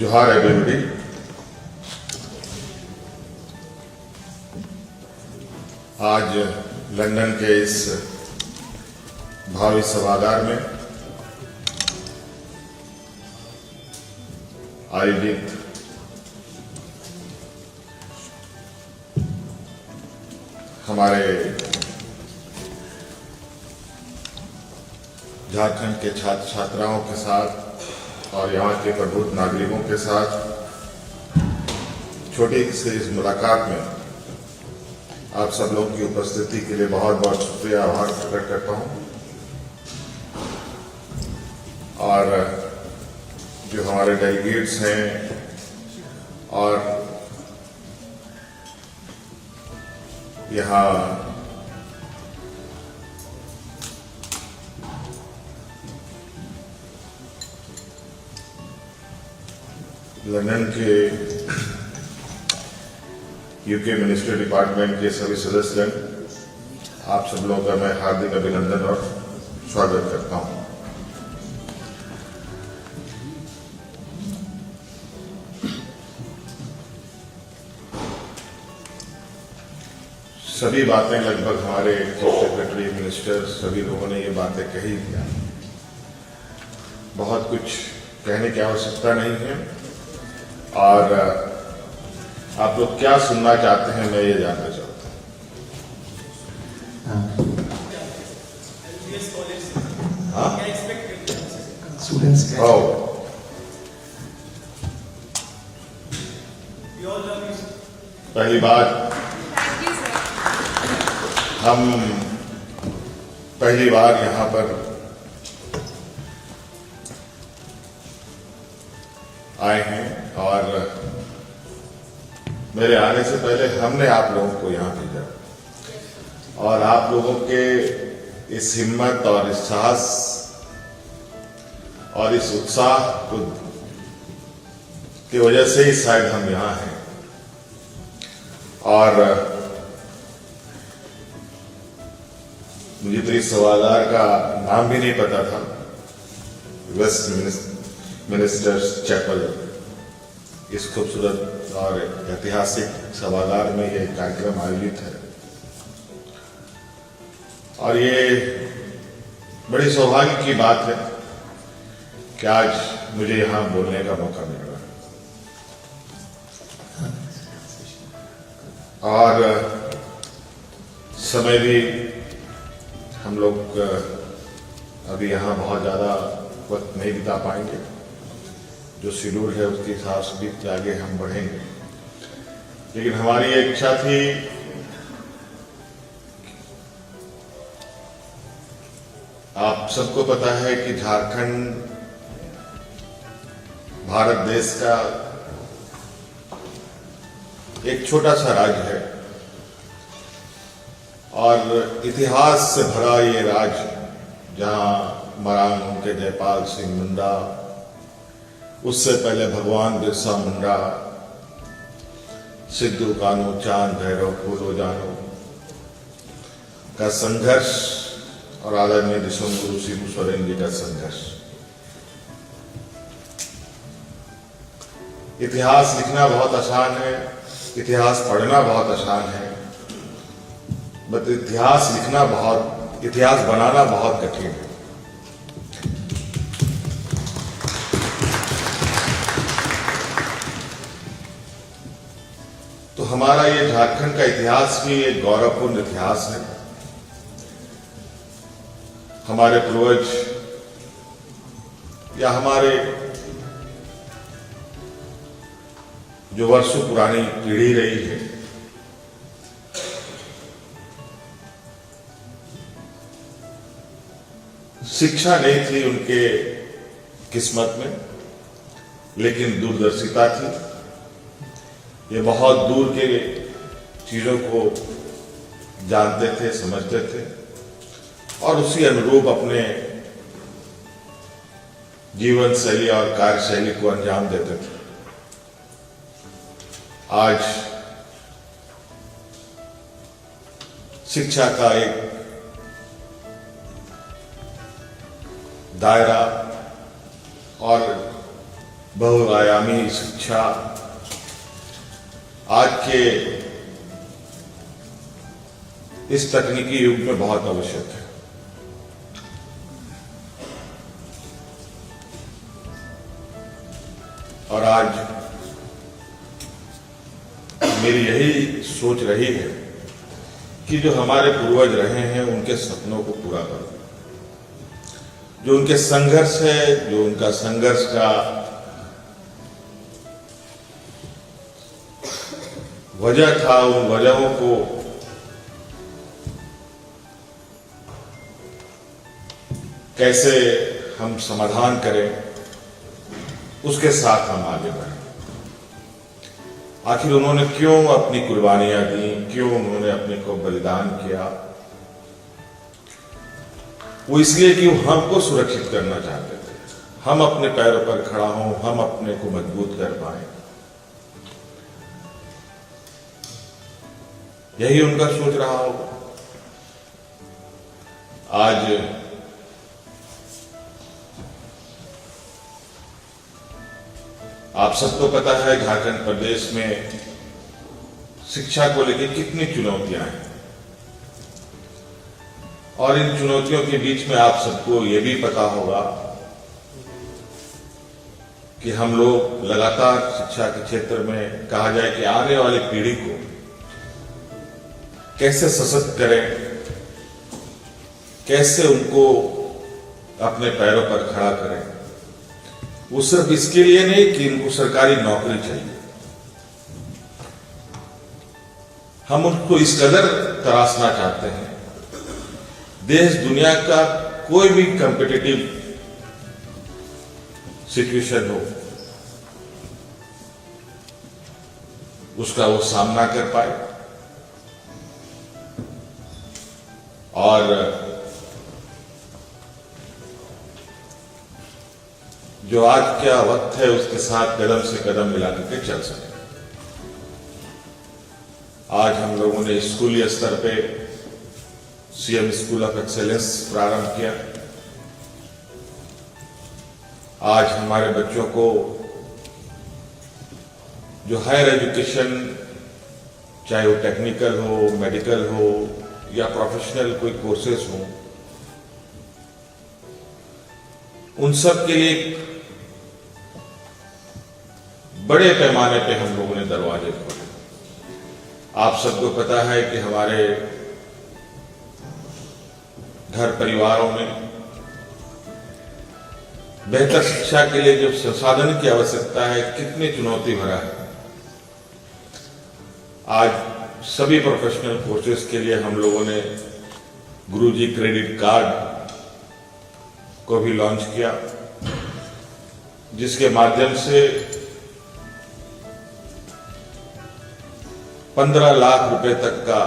जोहार एवरीबॉडी। आज लंदन के इस भावी सभागार में आयोजित हमारे झारखंड के छात्र छात्राओं के साथ और यहाँ के प्रबुद्ध नागरिकों के साथ छोटी सी इस मुलाकात में आप सब लोगों की उपस्थिति के लिए बहुत बहुत शुक्रिया आभार प्रकट करता हूँ। और जो हमारे डेलीगेट्स हैं और यहाँ लंदन के यूके मिनिस्ट्री डिपार्टमेंट के सभी सदस्यगण, आप सब लोगों का मैं हार्दिक अभिनंदन और स्वागत करता हूं। सभी बातें लगभग हमारे सेक्रेटरी मिनिस्टर सभी लोगों ने ये बातें कही दिया, बहुत कुछ कहने की आवश्यकता नहीं है। और आप लोग क्या सुनना चाहते हैं मैं ये जानना चाहता हूँ। पहली बात, हम पहली बार यहाँ पर आए हैं और मेरे आने से पहले हमने आप लोगों को यहाँ भेजा और आप लोगों के इस हिम्मत और इस साहस और इस उत्साह को की वजह से ही शायद हम यहाँ हैं। और मुझे तो इस सभागार का नाम भी नहीं पता था, वेस्ट मिनिस्टर्स चैपल, इस खूबसूरत और ऐतिहासिक सभागार में ये कार्यक्रम आयोजित है और ये बड़ी सौभाग्य की बात है कि आज मुझे यहाँ बोलने का मौका मिल रहा है। और समय भी हम लोग अभी यहाँ बहुत ज़्यादा वक्त नहीं बिता पाएंगे, जो शेड्यूल है उसके हिसाब से भी आगे हम बढ़ेंगे। लेकिन हमारी एक इच्छा थी आप सबको पता है कि झारखंड भारत देश का एक छोटा सा राज्य है और इतिहास से भरा ये राज्य, जहां मरांगों के जयपाल सिंह मुंडा, उससे पहले भगवान बिरसा मुंडा, सिद्धू कान्हू, चांद भैरव, फूलो जानो का संघर्ष और आदरणीय दिसंगुरु शिबू सोरेन जी का संघर्ष। इतिहास लिखना बहुत आसान है, इतिहास पढ़ना बहुत आसान है, बट इतिहास बनाना बहुत कठिन है। तो हमारा ये झारखंड का इतिहास भी एक गौरवपूर्ण इतिहास है। हमारे पूर्वज या हमारे जो वर्षों पुरानी पीढ़ी रही है, शिक्षा नहीं थी उनके किस्मत में, लेकिन दूरदर्शिता थी। ये बहुत दूर के चीजों को जानते थे, समझते थे और उसी अनुरूप अपने जीवन शैली और कार्यशैली को अंजाम देते थे। आज शिक्षा का एक दायरा और बहुआयामी शिक्षा आज के इस तकनीकी युग में बहुत आवश्यक है। और आज मेरी यही सोच रही है कि जो हमारे पूर्वज रहे हैं उनके सपनों को पूरा करो। जो उनके संघर्ष है, जो उनका संघर्ष का वजह था, उन वजहों को कैसे हम समाधान करें, उसके साथ हम आगे बढ़ें। आखिर उन्होंने क्यों अपनी कुर्बानियां दी, क्यों उन्होंने अपने को बलिदान किया? वो इसलिए कि वो हमको सुरक्षित करना चाहते थे, हम अपने पैरों पर खड़ा हों, हम अपने को मजबूत कर पाए। यही उनका सोच रहा होगा। आज आप सबको पता है झारखंड प्रदेश में शिक्षा को लेकर कितनी चुनौतियां हैं, और इन चुनौतियों के बीच में आप सबको यह भी पता होगा कि हम लोग लगातार शिक्षा के क्षेत्र में, कहा जाए कि आने वाली पीढ़ी को कैसे सशक्त करें, कैसे उनको अपने पैरों पर खड़ा करें। वो सिर्फ इसके लिए नहीं कि इनको सरकारी नौकरी चाहिए, हम उनको इस कदर तराशना चाहते हैं, देश दुनिया का कोई भी कॉम्पिटिटिव सिचुएशन हो उसका वो सामना कर पाए। और जो आज क्या वक्त है उसके साथ कदम से कदम मिला करके चल सके। आज हम लोगों ने स्कूली स्तर पे सीएम स्कूल ऑफ एक्सेलेंस प्रारंभ किया। आज हमारे बच्चों को जो हायर एजुकेशन, चाहे वो टेक्निकल हो, मेडिकल हो या प्रोफेशनल कोई कोर्सेज हो, उन सब के लिए बड़े पैमाने पे हम लोगों ने दरवाजे खोले। आप सबको पता है कि हमारे घर परिवारों में बेहतर शिक्षा के लिए जो संसाधन की आवश्यकता है कितनी चुनौती भरा है। आज सभी प्रोफेशनल कोर्सेज के लिए हम लोगों ने गुरुजी क्रेडिट कार्ड को भी लॉन्च किया, जिसके माध्यम से 15 लाख रुपए तक का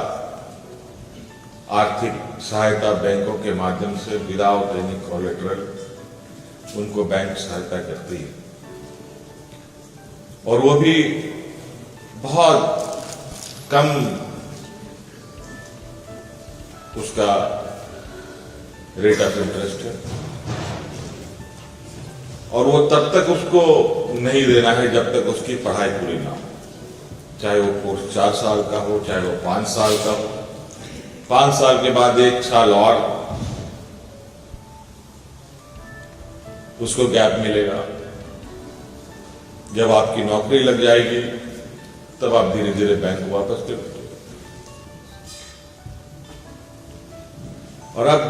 आर्थिक सहायता बैंकों के माध्यम से विदाउट एनी कोलेटरल उनको बैंक सहायता करती है, और वो भी बहुत कम उसका रेट ऑफ इंटरेस्ट है, और वो तब तक उसको नहीं देना है जब तक उसकी पढ़ाई पूरी ना हो, चाहे वो कोर्स 4 साल का हो, चाहे वो 5 साल का हो। 5 साल के बाद 1 साल और उसको गैप मिलेगा। जब आपकी नौकरी लग जाएगी तब आप धीरे धीरे बैंक को वापस कर देंगे। और अब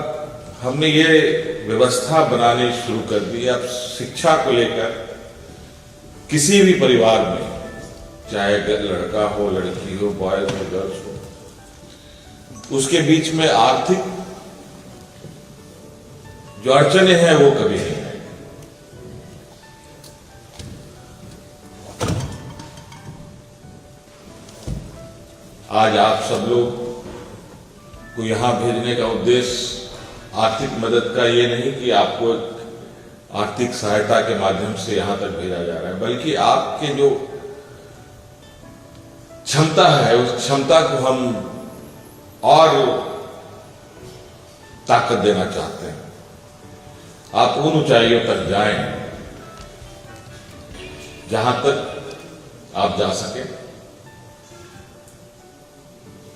हमने ये व्यवस्था बनानी शुरू कर दी। अब शिक्षा को लेकर किसी भी परिवार में, चाहे लड़का हो, लड़की हो, बॉयज हो, गर्ल्स हो, उसके बीच में आर्थिक जो अड़चने हैं वो कभी नहीं है। आज आप सब लोग को यहां भेजने का उद्देश्य आर्थिक मदद का ये नहीं कि आपको आर्थिक सहायता के माध्यम से यहां तक भेजा जा रहा है, बल्कि आपके जो क्षमता है उस क्षमता को हम और ताकत देना चाहते हैं। आप उन ऊंचाइयों तक जाएं जहां तक आप जा सके।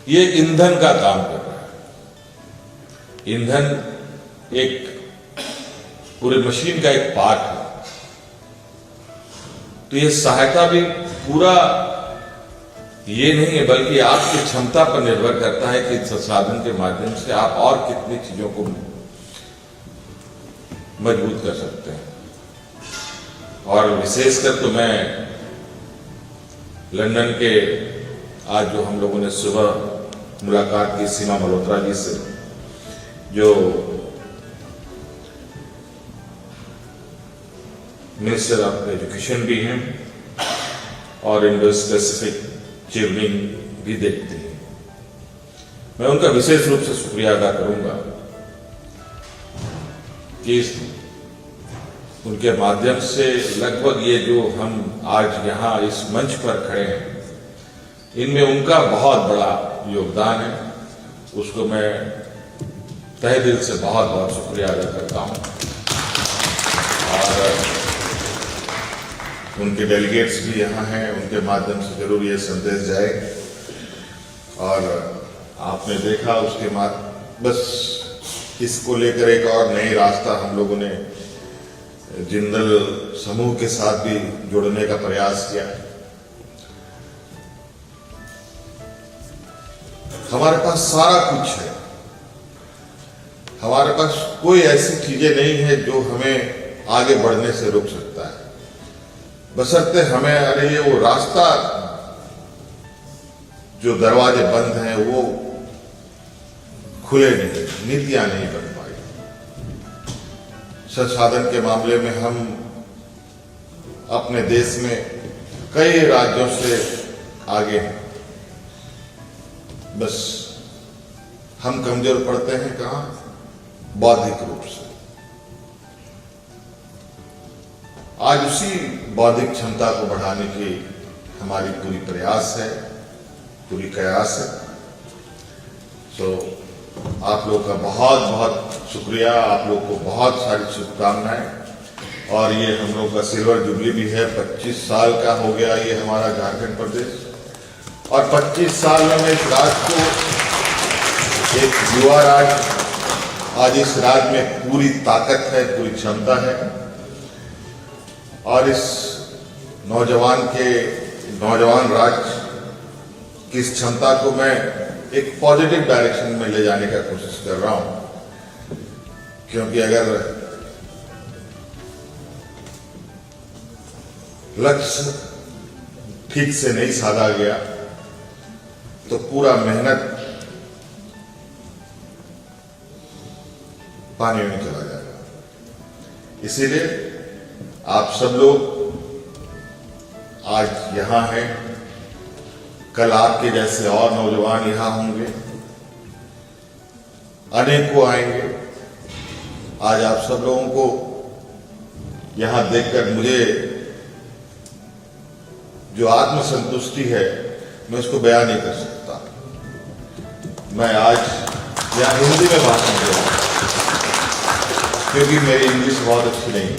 ये ईंधन का काम कर रहा है। ईंधन एक पूरे मशीन का एक पार्ट है, तो ये सहायता भी पूरा ये नहीं है, बल्कि आपकी क्षमता पर निर्भर करता है कि संसाधन के माध्यम से आप और कितनी चीजों को मजबूत कर सकते हैं। और विशेषकर तो मैं लंदन के आज जो हम लोगों ने सुबह मुलाकात की सीमा मल्होत्रा जी से, जो मिनिस्टर ऑफ एजुकेशन भी हैं और इंडो पैसिफिक चेयरमैन भी देखते हैं, मैं उनका विशेष रूप से शुक्रिया अदा करूंगा कि उनके माध्यम से लगभग ये जो हम आज यहां इस मंच पर खड़े हैं, इनमें उनका बहुत बड़ा योगदान है। उसको मैं तहे दिल से बहुत बहुत शुक्रिया अदा करता हूं। और उनके डेलीगेट्स भी यहाँ हैं, उनके माध्यम से जरूर ये संदेश जाए। और आपने देखा उसके बस इसको लेकर एक और नई रास्ता हम लोगों ने जिंदल समूह के साथ भी जोड़ने का प्रयास किया। हमारे पास सारा कुछ है, हमारे पास कोई ऐसी चीजें नहीं है जो हमें आगे बढ़ने से रोक सकता है, बशर्ते हमें अरे ये वो रास्ता जो दरवाजे बंद हैं वो खुले नहीं, नीतियां नहीं बन पाई। संसाधन के मामले में हम अपने देश में कई राज्यों से आगे हैं, बस हम कमजोर पड़ते हैं कहां? बौद्धिक रूप से। आज उसी बौद्धिक क्षमता को बढ़ाने की हमारी पूरी प्रयास है, पूरी कयास है। आप लोग का बहुत बहुत शुक्रिया, आप लोग को बहुत सारी शुभकामनाएं। और ये हम लोग का सिल्वर जुबली भी है, 25 साल का हो गया ये हमारा झारखंड प्रदेश। और 25 साल में इस राज्य को, एक युवा राज्य, आज इस राज्य में पूरी ताकत है, पूरी क्षमता है। और इस नौजवान राज्य की इस क्षमता को मैं एक पॉजिटिव डायरेक्शन में ले जाने का कोशिश कर रहा हूं, क्योंकि अगर लक्ष्य ठीक से नहीं साधा गया तो पूरा मेहनत पानी में चला जाएगा। इसीलिए आप सब लोग आज यहां हैं, कल आपके जैसे और नौजवान यहां होंगे, अनेकों आएंगे। आज आप सब लोगों को यहां देखकर मुझे जो आत्मसंतुष्टि है, मैं उसको बयान नहीं कर सकता। मैं आज यहां हिंदी में भाषण दे रहा हूं क्योंकि मेरी इंग्लिश बहुत अच्छी नहीं है,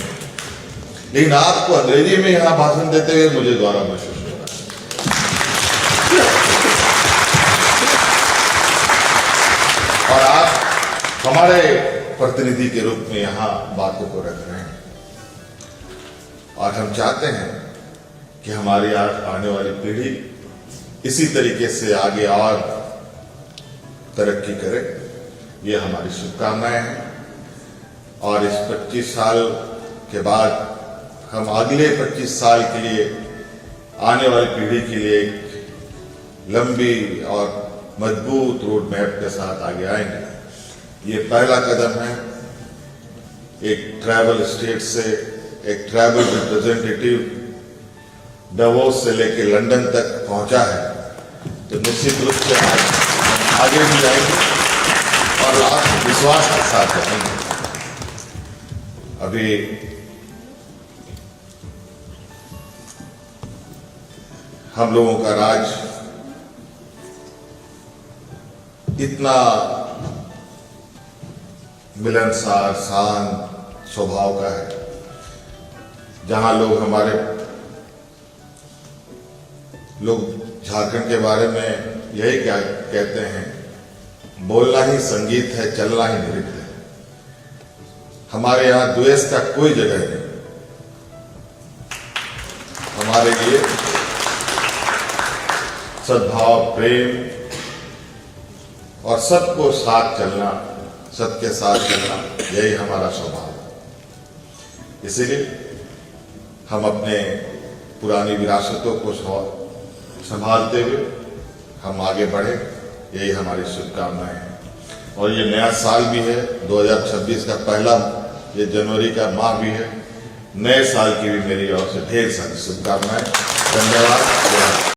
लेकिन आपको अंग्रेजी में यहां भाषण देते हुए मुझे गौरव महसूस हो रहा है। और आप हमारे प्रतिनिधि के रूप में यहां बातों को रख रहे हैं, और हम चाहते हैं कि हमारी आने वाली पीढ़ी इसी तरीके से आगे और तरक्की करे। ये हमारी शुभकामनाएं हैं। और इस 25 साल के बाद हम अगले 25 साल के लिए, आने वाली पीढ़ी के लिए एक लंबी और मजबूत रोड मैप के साथ आगे आएंगे। ये पहला कदम है। एक ट्राइबल स्टेट से एक ट्राइबल रिप्रेजेंटेटिव davos से लेकर लंदन तक पहुंचा है, तो निश्चित रूप से आगे भी जाएंगे और आप विश्वास के साथ रहेंगे। अभी हम लोगों का राज इतना मिलनसार, शांत स्वभाव का है, जहां लोग हमारे लोग झारखंड के बारे में यही क्या कहते हैं, बोलना ही संगीत है, चलना ही नृत्य है। हमारे यहाँ द्वेष का कोई जगह नहीं। हमारे लिए सद्भाव, प्रेम और सबको साथ चलना, सबके साथ चलना, यही हमारा स्वभाव है। इसीलिए हम अपने पुरानी विरासतों को संभालते हुए हम आगे बढ़े, यही हमारी शुभकामनाएं हैं। और ये नया साल भी है, 2026 का पहला ये जनवरी का माह भी है। नए साल की भी मेरी ओर से ढेर सारी शुभकामनाएं। धन्यवाद।